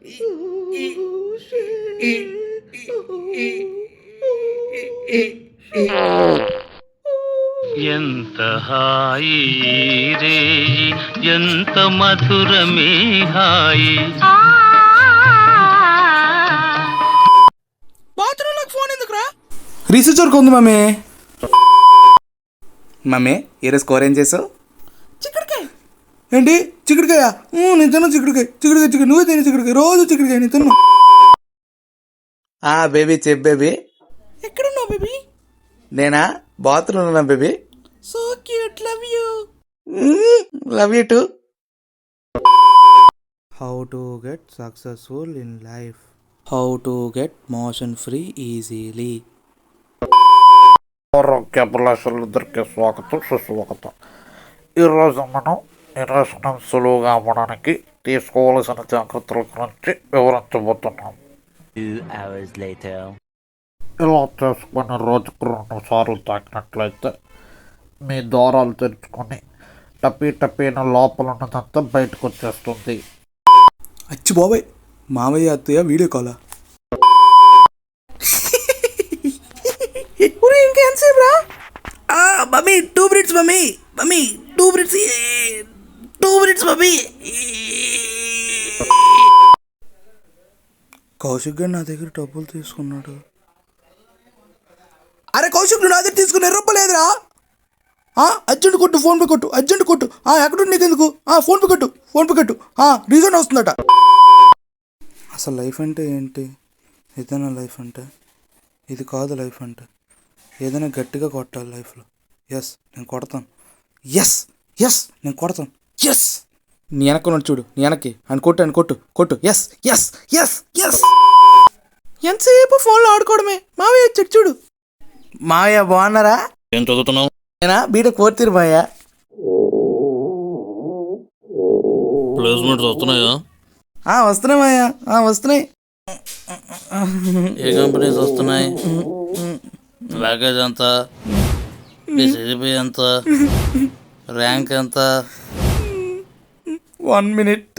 ఎంత హాయి రే ఎంత మధురమే హాయి. బాత్రూంలోకి ఫోన్ ఎందుకురా? రీసెర్చ్ వర్క్ ఉంది మమ్మీ. మమ్మీ ఈరోజు స్కోర్ ఏం చేసావు? చిక్కుడుకాయ. ఏంటి చిక్కుడుకాయ? నేను తిన్నా చిక్కుడుకాయ. చిక్కుడుకాయ నువ్వే తిని చిక్కుడుకాయ. రోజు చిక్కుడుకాయ నేను తిన్నా. బేబీ చెప్పు బేబీ. ఎక్కడున్నావు బేబీ? నేనా బాత్రూమ్ ఉన్నా baby. So cute, love you. Love you to. How to get successful in life. How to get motion free easily. ఆరోగ్య అభిలాషులందరికీ స్వాగతం, సుస్వాగతం. ఈరోజు మనం నిరసనం సులువుగా అవ్వడానికి తీసుకోవాల్సిన జాగ్రత్తల గురించి వివరించబోతున్నాం. 2 hours later. ఇలా చేసుకుని రోజుకు 2 సార్లు తాకినట్లయితే మీ ద్వారాలు తెరుచుకొని టపీన లోపల ఉన్నదంతా బయటకు వచ్చేస్తుంది. అచ్చి బాబాయ్, మామయ్య అత్తయ్య వీడియో కాలా? ఇంకేంసేపు రా? Mummy 2 minutes mummy. 2 minutes. 2 minutes mummy. Kaushik గారు నా దగ్గర డబ్బులు తీసుకున్నాడు. అరే కౌశిక్, నువ్వు నా దగ్గర తీసుకుని రూపాయలేదురా. అర్జెంట్ కొట్టు, ఫోన్పే కొట్టు, అర్జెంట్ కొట్టు. ఎక్కడుండి నీకు ఎందుకు? ఫోన్పే కట్టు. రీజన్ వస్తుందట. అసలు లైఫ్ అంటే ఏంటి? ఏదైనా లైఫ్ అంటే ఇది కాదు. లైఫ్ అంటే ఏదైనా గట్టిగా కొట్టాలి లైఫ్లో. నేను కొడతాను. నేను కొడతాను. నీ వెనక్కున్నాడు చూడు, నీ వెనక్కి అని కొట్టు. ఎంతసేపు ఫోన్లో ఆడుకోవడమే. మావయ్య వచ్చాడు చూడు. మావయ్య బాగున్నారా? ఏం చదువుతున్నావు? నేనా బీటెక్ 4th year మావయ్య. ప్లేస్మెంట్స్ వస్తున్నాయా? వస్తున్నాయి మావయ్య, వస్తున్నాయి. ఏ కంపెనీస్ వస్తున్నాయి? ప్యాకేజ్ ఎంత? సిజిపి ఎంత? ర్యాంక్ ఎంత? 1 minute.